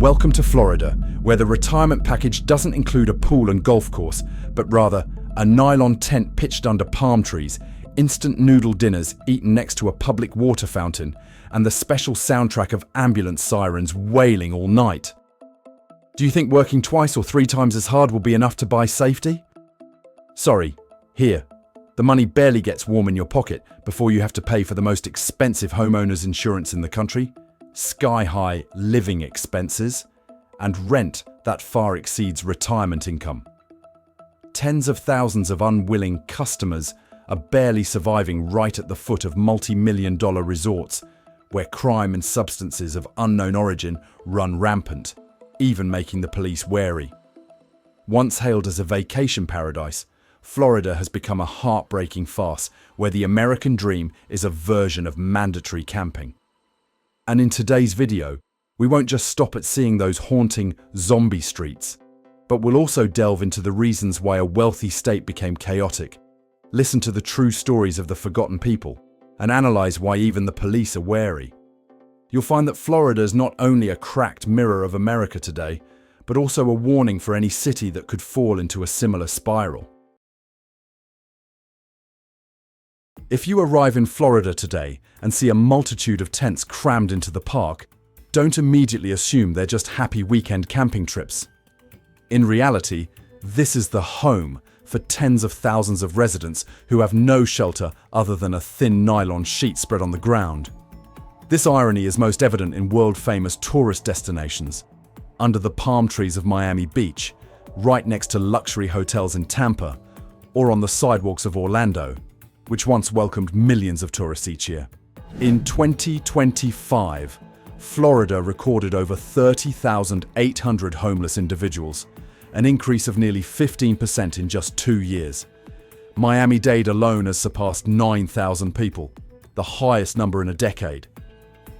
Welcome to Florida, where the retirement package doesn't include a pool and golf course, but rather a nylon tent pitched under palm trees, instant noodle dinners eaten next to a public water fountain, and the special soundtrack of ambulance sirens wailing all night. Do you think working twice or 3 times as hard will be enough to buy safety? Sorry, here. The money barely gets warm in your pocket before you have to pay for the most expensive homeowners insurance in the country, sky-high living expenses, and rent that far exceeds retirement income. Tens of thousands of unwilling customers are barely surviving right at the foot of multi-million-dollar resorts where crime and substances of unknown origin run rampant, even making the police wary. Once hailed as a vacation paradise, Florida has become a heartbreaking farce where the American dream is a version of mandatory camping. And in today's video, we won't just stop at seeing those haunting zombie streets, but we'll also delve into the reasons why a wealthy state became chaotic, listen to the true stories of the forgotten people, and analyze why even the police are wary. You'll find that Florida is not only a cracked mirror of America today, but also a warning for any city that could fall into a similar spiral. If you arrive in Florida today and see a multitude of tents crammed into the park, don't immediately assume they're just happy weekend camping trips. In reality, this is the home for tens of thousands of residents who have no shelter other than a thin nylon sheet spread on the ground. This irony is most evident in world-famous tourist destinations, under the palm trees of Miami Beach, right next to luxury hotels in Tampa, or on the sidewalks of Orlando, which once welcomed millions of tourists each year. In 2025, Florida recorded over 30,800 homeless individuals, an increase of nearly 15% in just 2 years. Miami-Dade alone has surpassed 9,000 people, the highest number in a decade.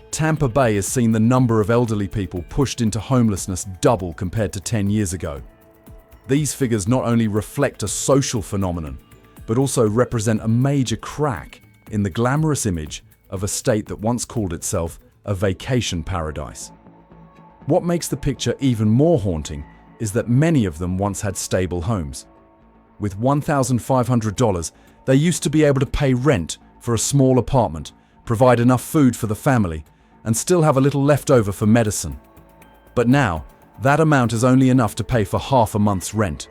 Tampa Bay has seen the number of elderly people pushed into homelessness double compared to 10 years ago. These figures not only reflect a social phenomenon, but also represent a major crack in the glamorous image of a state that once called itself a vacation paradise. What makes the picture even more haunting is that many of them once had stable homes. With $1,500, they used to be able to pay rent for a small apartment, provide enough food for the family, and still have a little left over for medicine. But now, that amount is only enough to pay for half a month's rent.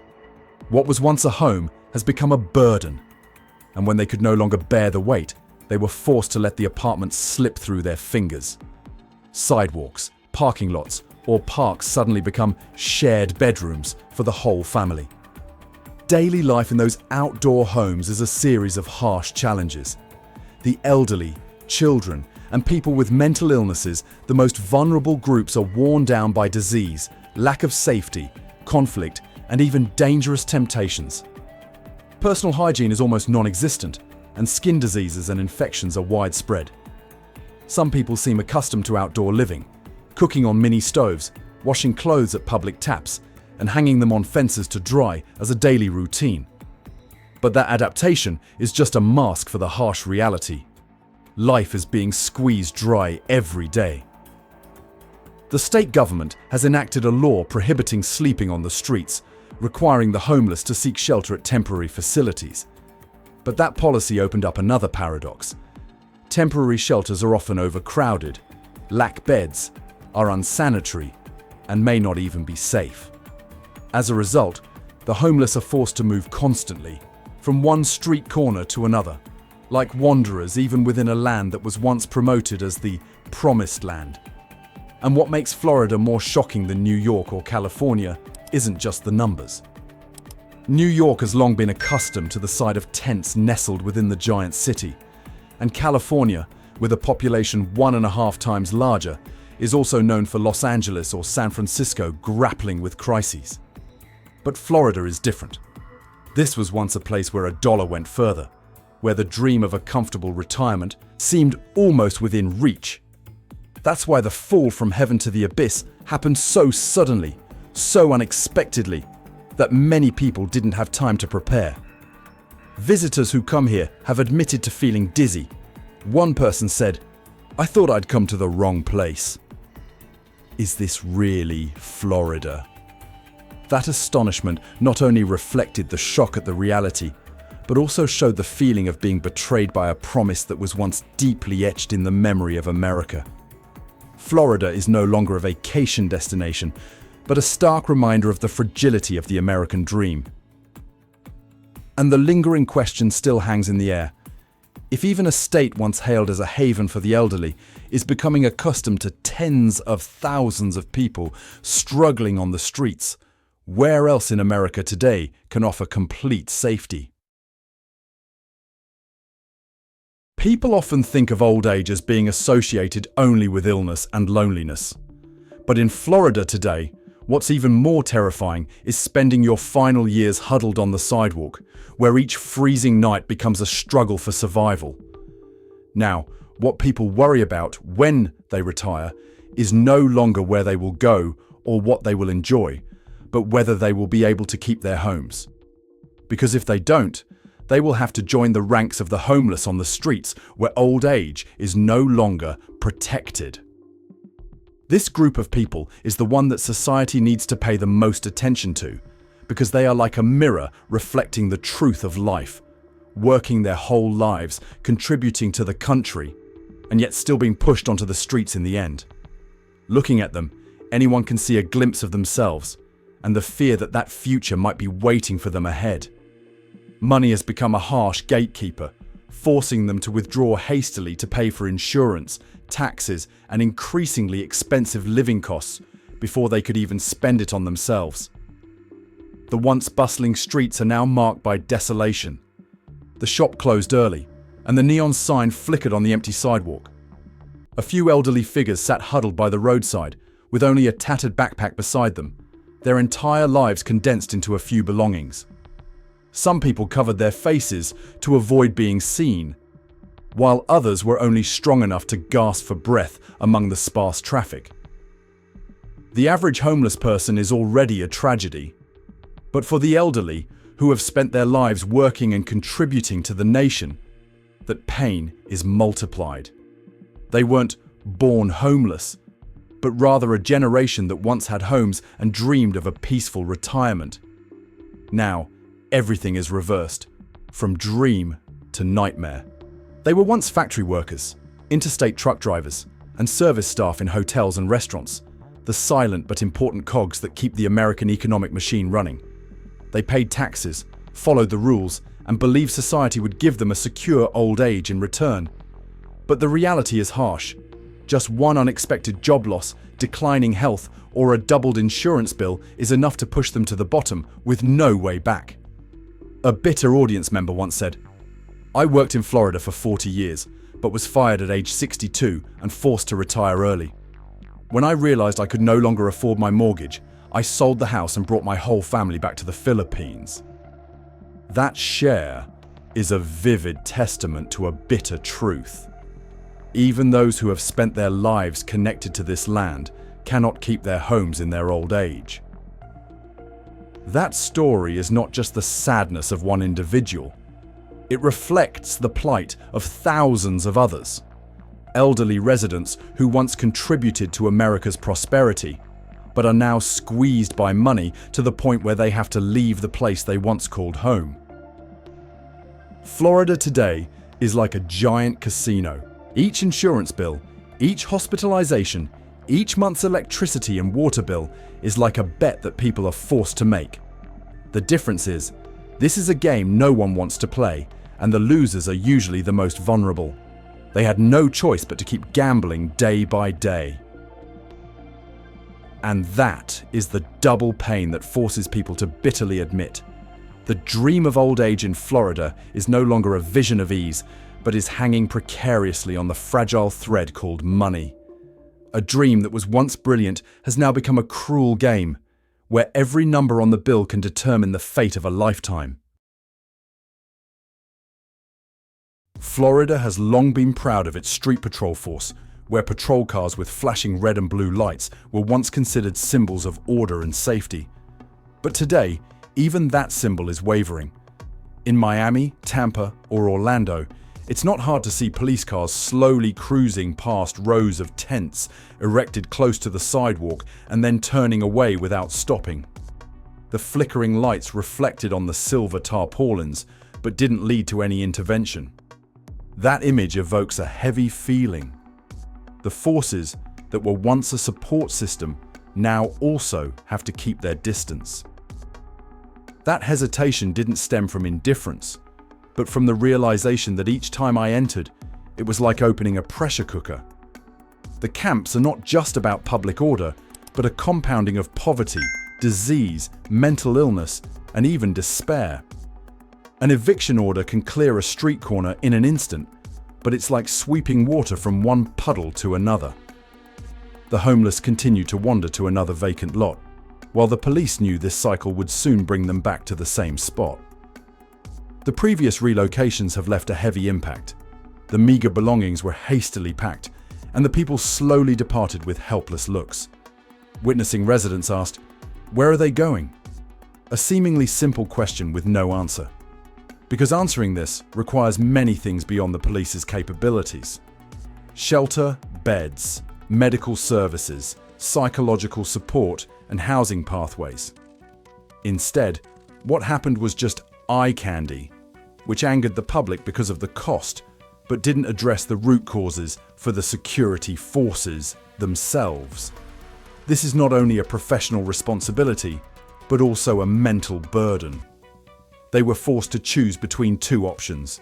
What was once a home has become a burden, and when they could no longer bear the weight, they were forced to let the apartment slip through their fingers. Sidewalks, parking lots, or parks suddenly become shared bedrooms for the whole family. Daily life in those outdoor homes is a series of harsh challenges. The elderly, children, and people with mental illnesses, the most vulnerable groups, are worn down by disease, lack of safety, conflict, and even dangerous temptations. Personal hygiene is almost non-existent, and skin diseases and infections are widespread. Some people seem accustomed to outdoor living, cooking on mini stoves, washing clothes at public taps, and hanging them on fences to dry as a daily routine. But that adaptation is just a mask for the harsh reality. Life is being squeezed dry every day. The state government has enacted a law prohibiting sleeping on the streets, requiring the homeless to seek shelter at temporary facilities. But that policy opened up another paradox. Temporary shelters are often overcrowded, lack beds, are unsanitary, and may not even be safe. As a result, the homeless are forced to move constantly, from one street corner to another, like wanderers even within a land that was once promoted as the promised land. And what makes Florida more shocking than New York or California isn't just the numbers. New York has long been accustomed to the sight of tents nestled within the giant city, and California, with a population 1.5 times larger, is also known for Los Angeles or San Francisco grappling with crises. But Florida is different. This was once a place where a dollar went further, where the dream of a comfortable retirement seemed almost within reach. That's why the fall from heaven to the abyss happened so suddenly, so unexpectedly, that many people didn't have time to prepare. Visitors who come here have admitted to feeling dizzy. One person said, "I thought I'd come to the wrong place." Is this really Florida? That astonishment not only reflected the shock at the reality, but also showed the feeling of being betrayed by a promise that was once deeply etched in the memory of America. Florida is no longer a vacation destination, but a stark reminder of the fragility of the American dream. And the lingering question still hangs in the air. If even a state once hailed as a haven for the elderly is becoming accustomed to tens of thousands of people struggling on the streets, where else in America today can offer complete safety? People often think of old age as being associated only with illness and loneliness. But in Florida today, what's even more terrifying is spending your final years huddled on the sidewalk, where each freezing night becomes a struggle for survival. Now, what people worry about when they retire is no longer where they will go or what they will enjoy, but whether they will be able to keep their homes. Because if they don't, they will have to join the ranks of the homeless on the streets, where old age is no longer protected. This group of people is the one that society needs to pay the most attention to, because they are like a mirror reflecting the truth of life, working their whole lives, contributing to the country, and yet still being pushed onto the streets in the end. Looking at them, anyone can see a glimpse of themselves, and the fear that that future might be waiting for them ahead. Money has become a harsh gatekeeper, forcing them to withdraw hastily to pay for insurance, taxes, and increasingly expensive living costs before they could even spend it on themselves. The once bustling streets are now marked by desolation. The shop closed early, and the neon sign flickered on the empty sidewalk. A few elderly figures sat huddled by the roadside, with only a tattered backpack beside them, their entire lives condensed into a few belongings. Some people covered their faces to avoid being seen, while others were only strong enough to gasp for breath among the sparse traffic. The average homeless person is already a tragedy, but for the elderly, who have spent their lives working and contributing to the nation, that pain is multiplied. They weren't born homeless, but rather a generation that once had homes and dreamed of a peaceful retirement. Now, everything is reversed, from dream to nightmare. They were once factory workers, interstate truck drivers, and service staff in hotels and restaurants, the silent but important cogs that keep the American economic machine running. They paid taxes, followed the rules, and believed society would give them a secure old age in return. But the reality is harsh. Just one unexpected job loss, declining health, or a doubled insurance bill is enough to push them to the bottom with no way back. A bitter audience member once said, "I worked in Florida for 40 years, but was fired at age 62 and forced to retire early. When I realized I could no longer afford my mortgage, I sold the house and brought my whole family back to the Philippines." That share is a vivid testament to a bitter truth. Even those who have spent their lives connected to this land cannot keep their homes in their old age. That story is not just the sadness of one individual. It reflects the plight of thousands of others. Elderly residents who once contributed to America's prosperity, but are now squeezed by money to the point where they have to leave the place they once called home. Florida today is like a giant casino. Each insurance bill, each hospitalization, each month's electricity and water bill is like a bet that people are forced to make. The difference is, this is a game no one wants to play, and the losers are usually the most vulnerable. They had no choice but to keep gambling day by day. And that is the double pain that forces people to bitterly admit. The dream of old age in Florida is no longer a vision of ease, but is hanging precariously on the fragile thread called money. A dream that was once brilliant has now become a cruel game, where every number on the bill can determine the fate of a lifetime. Florida has long been proud of its street patrol force, where patrol cars with flashing red and blue lights were once considered symbols of order and safety. But today, even that symbol is wavering. In Miami, Tampa, or Orlando, It's not hard to see police cars slowly cruising past rows of tents erected close to the sidewalk and then turning away without stopping. The flickering lights reflected on the silver tarpaulins, but didn't lead to any intervention. That image evokes a heavy feeling. The forces that were once a support system now also have to keep their distance. That hesitation didn't stem from indifference, but from the realization that each time I entered, it was like opening a pressure cooker. The camps are not just about public order, but a compounding of poverty, disease, mental illness, and even despair. An eviction order can clear a street corner in an instant, but it's like sweeping water from one puddle to another. The homeless continue to wander to another vacant lot, while the police knew this cycle would soon bring them back to the same spot. The previous relocations have left a heavy impact. The meager belongings were hastily packed, and the people slowly departed with helpless looks. Witnessing residents asked, "Where are they going?" A seemingly simple question with no answer. Because answering this requires many things beyond the police's capabilities. Shelter, beds, medical services, psychological support, and housing pathways. Instead, what happened was just eye candy, which angered the public because of the cost, but didn't address the root causes for the security forces themselves. This is not only a professional responsibility, but also a mental burden. They were forced to choose between two options: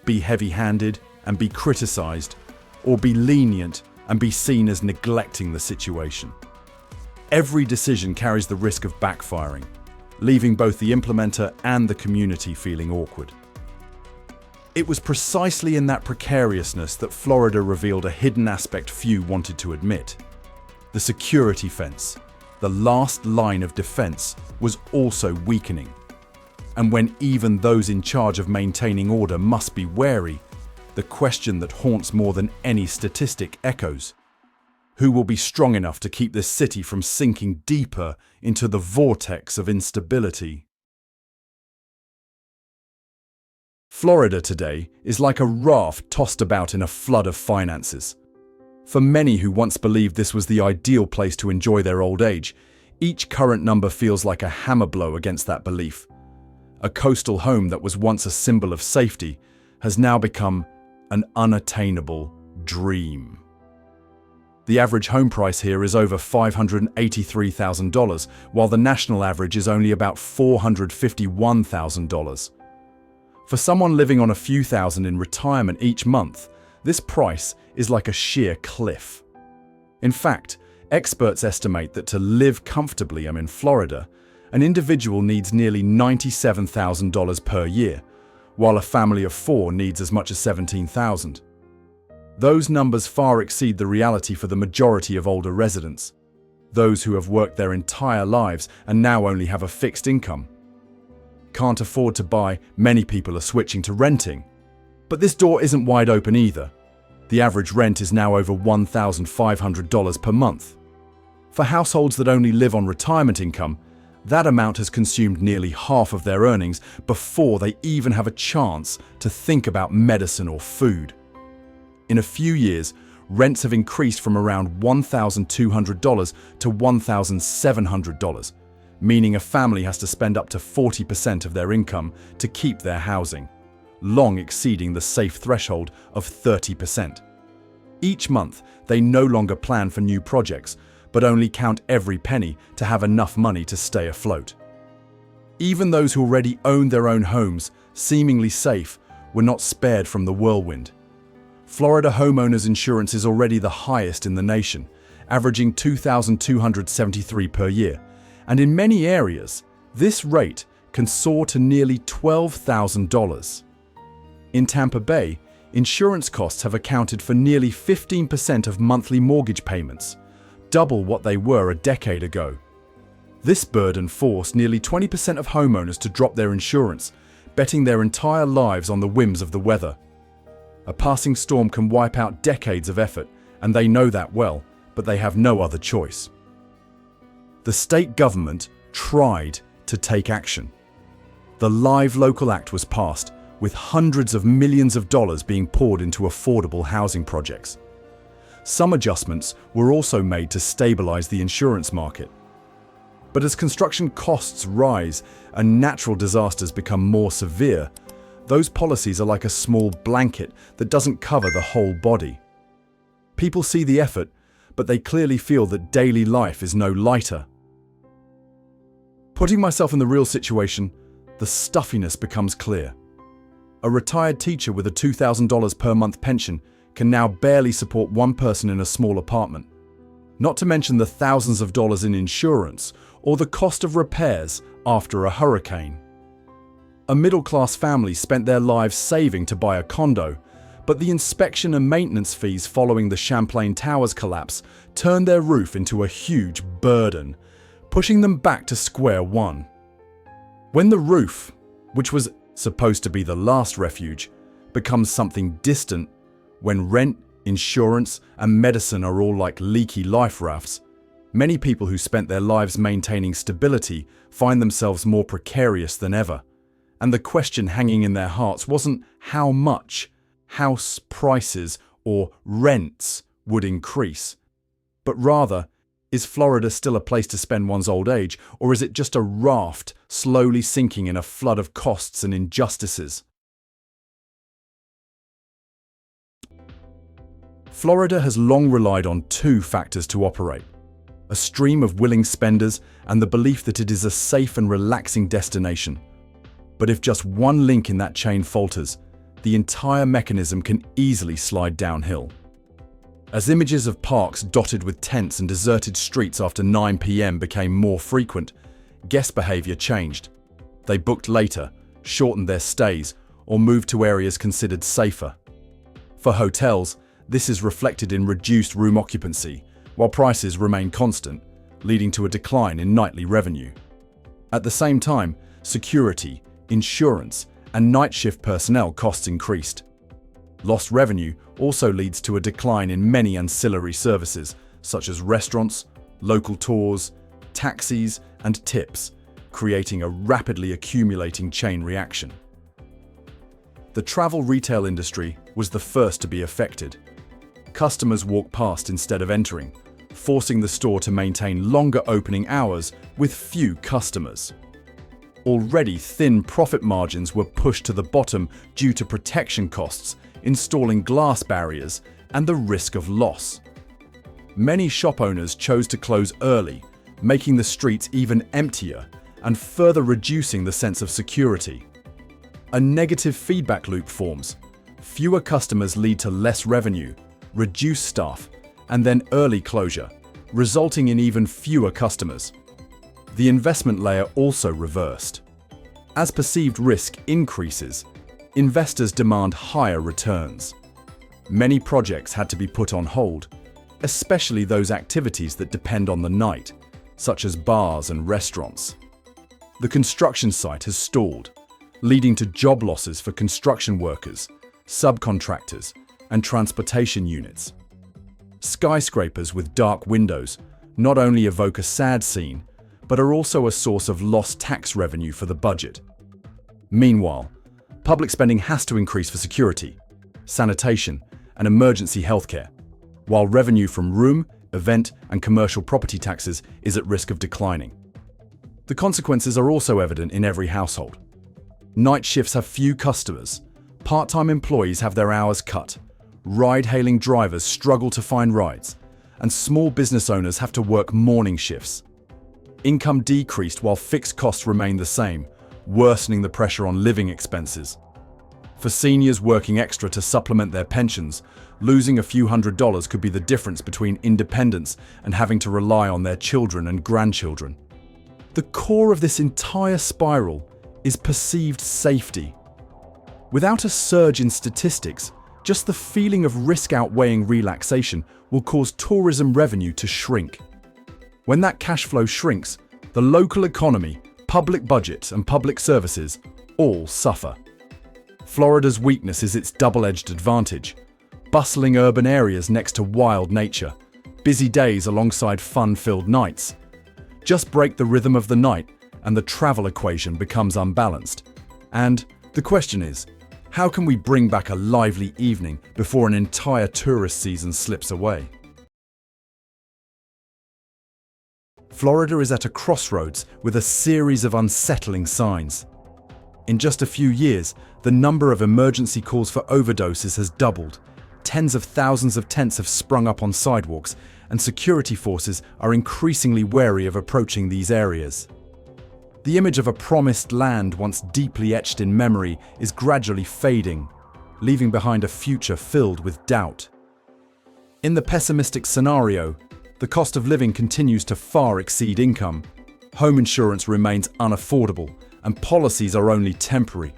be heavy-handed and be criticized, or be lenient and be seen as neglecting the situation. Every decision carries the risk of backfiring, leaving both the implementer and the community feeling awkward. It was precisely in that precariousness that Florida revealed a hidden aspect few wanted to admit. The security fence, the last line of defense, was also weakening. And when even those in charge of maintaining order must be wary, the question that haunts more than any statistic echoes: who will be strong enough to keep this city from sinking deeper into the vortex of instability? Florida today is like a raft tossed about in a flood of finances. For many who once believed this was the ideal place to enjoy their old age, each current number feels like a hammer blow against that belief. A coastal home that was once a symbol of safety has now become an unattainable dream. The average home price here is over $583,000, while the national average is only about $451,000. For someone living on a few thousand in retirement each month, this price is like a sheer cliff. In fact, experts estimate that to live comfortably in Florida, an individual needs nearly $97,000 per year, while a family of four needs as much as $17,000. Those numbers far exceed the reality for the majority of older residents, those who have worked their entire lives and now only have a fixed income. Can't afford to buy, many people are switching to renting. But this door isn't wide open either. The average rent is now over $1,500 per month. For households that only live on retirement income, that amount has consumed nearly half of their earnings before they even have a chance to think about medicine or food. In a few years, rents have increased from around $1,200 to $1,700, meaning a family has to spend up to 40% of their income to keep their housing, long exceeding the safe threshold of 30%. Each month, they no longer plan for new projects, but only count every penny to have enough money to stay afloat. Even those who already owned their own homes, seemingly safe, were not spared from the whirlwind. Florida homeowners insurance is already the highest in the nation, averaging $2,273 per year, and in many areas, this rate can soar to nearly $12,000. In Tampa Bay, insurance costs have accounted for nearly 15% of monthly mortgage payments, double what they were a decade ago. This burden forced nearly 20% of homeowners to drop their insurance, betting their entire lives on the whims of the weather. A passing storm can wipe out decades of effort, and they know that well, but they have no other choice. The state government tried to take action. The Live Local Act was passed, with hundreds of millions of dollars being poured into affordable housing projects. Some adjustments were also made to stabilize the insurance market. But as construction costs rise and natural disasters become more severe, those policies are like a small blanket that doesn't cover the whole body. People see the effort, but they clearly feel that daily life is no lighter. Putting myself in the real situation, the stuffiness becomes clear. A retired teacher with a $2,000 per month pension can now barely support one person in a small apartment. Not to mention the thousands of dollars in insurance or the cost of repairs after a hurricane. A middle-class family spent their lives saving to buy a condo, but the inspection and maintenance fees following the Champlain Towers collapse turned their roof into a huge burden, pushing them back to square one. When the roof, which was supposed to be the last refuge, becomes something distant, when rent, insurance, and medicine are all like leaky life rafts, many people who spent their lives maintaining stability find themselves more precarious than ever. And the question hanging in their hearts wasn't how much house prices or rents would increase, but rather, is Florida still a place to spend one's old age, or is it just a raft slowly sinking in a flood of costs and injustices? Florida has long relied on two factors to operate: a stream of willing spenders and the belief that it is a safe and relaxing destination. But if just one link in that chain falters, the entire mechanism can easily slide downhill. As images of parks dotted with tents and deserted streets after 9 p.m. became more frequent, guest behavior changed. They booked later, shortened their stays, or moved to areas considered safer. For hotels, this is reflected in reduced room occupancy, while prices remain constant, leading to a decline in nightly revenue. At the same time, security, insurance, and night shift personnel costs increased. Lost revenue also leads to a decline in many ancillary services, such as restaurants, local tours, taxis, and tips, creating a rapidly accumulating chain reaction. The travel retail industry was the first to be affected. Customers walked past instead of entering, forcing the store to maintain longer opening hours with few customers. Already thin profit margins were pushed to the bottom due to protection costs, installing glass barriers, and the risk of loss. Many shop owners chose to close early, making the streets even emptier and further reducing the sense of security. A negative feedback loop forms. Fewer customers lead to less revenue, reduced staff, and then early closure, resulting in even fewer customers. The investment layer also reversed. As perceived risk increases, investors demand higher returns. Many projects had to be put on hold, especially those activities that depend on the night, such as bars and restaurants. The construction site has stalled, leading to job losses for construction workers, subcontractors, and transportation units. Skyscrapers with dark windows not only evoke a sad scene, but are also a source of lost tax revenue for the budget. Meanwhile, public spending has to increase for security, sanitation, and emergency healthcare, while revenue from room, event, and commercial property taxes is at risk of declining. The consequences are also evident in every household. Night shifts have few customers, part-time employees have their hours cut, ride-hailing drivers struggle to find rides, and small business owners have to work morning shifts. Income decreased while fixed costs remain the same, worsening the pressure on living expenses. For seniors working extra to supplement their pensions, losing a few $100s could be the difference between independence and having to rely on their children and grandchildren. The core of this entire spiral is perceived safety. Without a surge in statistics, just the feeling of risk outweighing relaxation will cause tourism revenue to shrink. When that cash flow shrinks, the local economy, public budgets, and public services all suffer. Florida's weakness is its double-edged advantage: bustling urban areas next to wild nature, busy days alongside fun-filled nights. Just break the rhythm of the night, and the travel equation becomes unbalanced. And the question is, How can we bring back a lively evening before an entire tourist season slips away? Florida is at a crossroads with a series of unsettling signs. In just a few years, the number of emergency calls for overdoses has doubled. Tens of thousands of tents have sprung up on sidewalks, and security forces are increasingly wary of approaching these areas. The image of a promised land once deeply etched in memory is gradually fading, leaving behind a future filled with doubt. In the pessimistic scenario, the cost of living continues to far exceed income. Home insurance remains unaffordable, and policies are only temporary.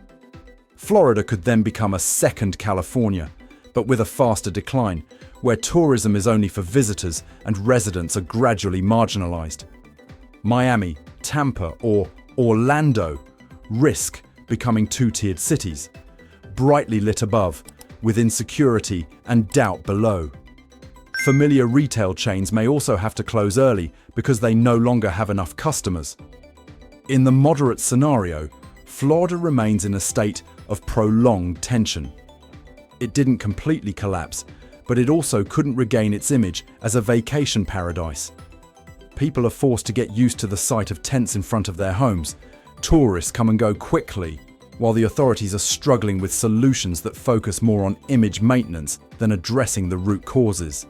Florida could then become a second California, but with a faster decline, where tourism is only for visitors and residents are gradually marginalized. Miami, Tampa, or Orlando risk becoming two-tiered cities, brightly lit above, with insecurity and doubt below. Familiar retail chains may also have to close early because they no longer have enough customers. In the moderate scenario, Florida remains in a state of prolonged tension. It didn't completely collapse, but it also couldn't regain its image as a vacation paradise. People are forced to get used to the sight of tents in front of their homes. Tourists come and go quickly, while the authorities are struggling with solutions that focus more on image maintenance than addressing the root causes.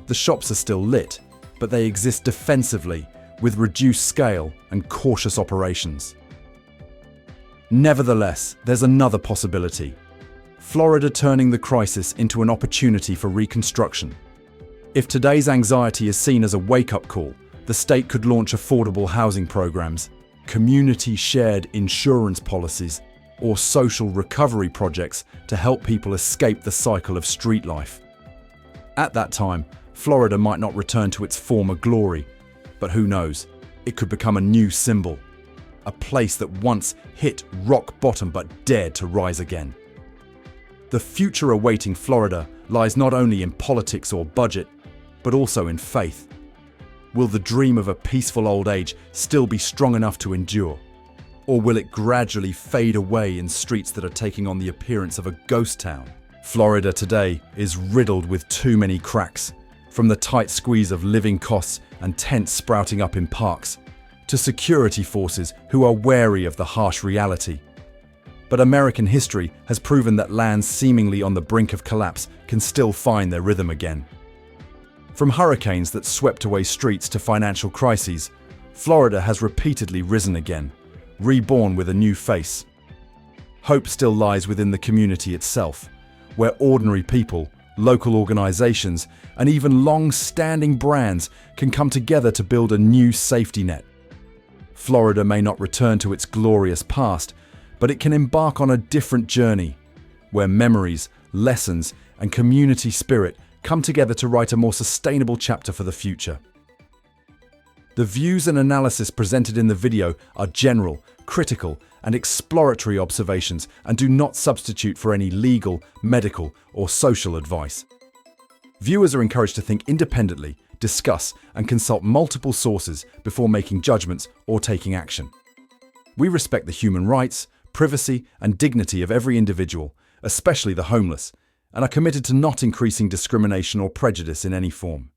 The shops are still lit, but they exist defensively, with reduced scale and cautious operations. Nevertheless, there's another possibility: Florida turning the crisis into an opportunity for reconstruction. If today's anxiety is seen as a wake-up call, the state could launch affordable housing programs, community-shared insurance policies, or social recovery projects to help people escape the cycle of street life. At that time, Florida might not return to its former glory, but who knows, it could become a new symbol, a place that once hit rock bottom but dared to rise again. The future awaiting Florida lies not only in politics or budget, but also in faith. Will the dream of a peaceful old age still be strong enough to endure? Or will it gradually fade away in streets that are taking on the appearance of a ghost town? Florida today is riddled with too many cracks, from the tight squeeze of living costs and tents sprouting up in parks, to security forces who are wary of the harsh reality. But American history has proven that lands seemingly on the brink of collapse can still find their rhythm again. From hurricanes that swept away streets to financial crises, Florida has repeatedly risen again, reborn with a new face. Hope still lies within the community itself, where ordinary people, local organizations, and even long-standing brands can come together to build a new safety net. Florida may not return to its glorious past, but it can embark on a different journey, where memories, lessons, and community spirit come together to write a more sustainable chapter for the future. The views and analysis presented in the video are general, critical, and exploratory observations and do not substitute for any legal, medical, or social advice. Viewers are encouraged to think independently, discuss, and consult multiple sources before making judgments or taking action. We respect the human rights, privacy, and dignity of every individual, especially the homeless, and are committed to not increasing discrimination or prejudice in any form.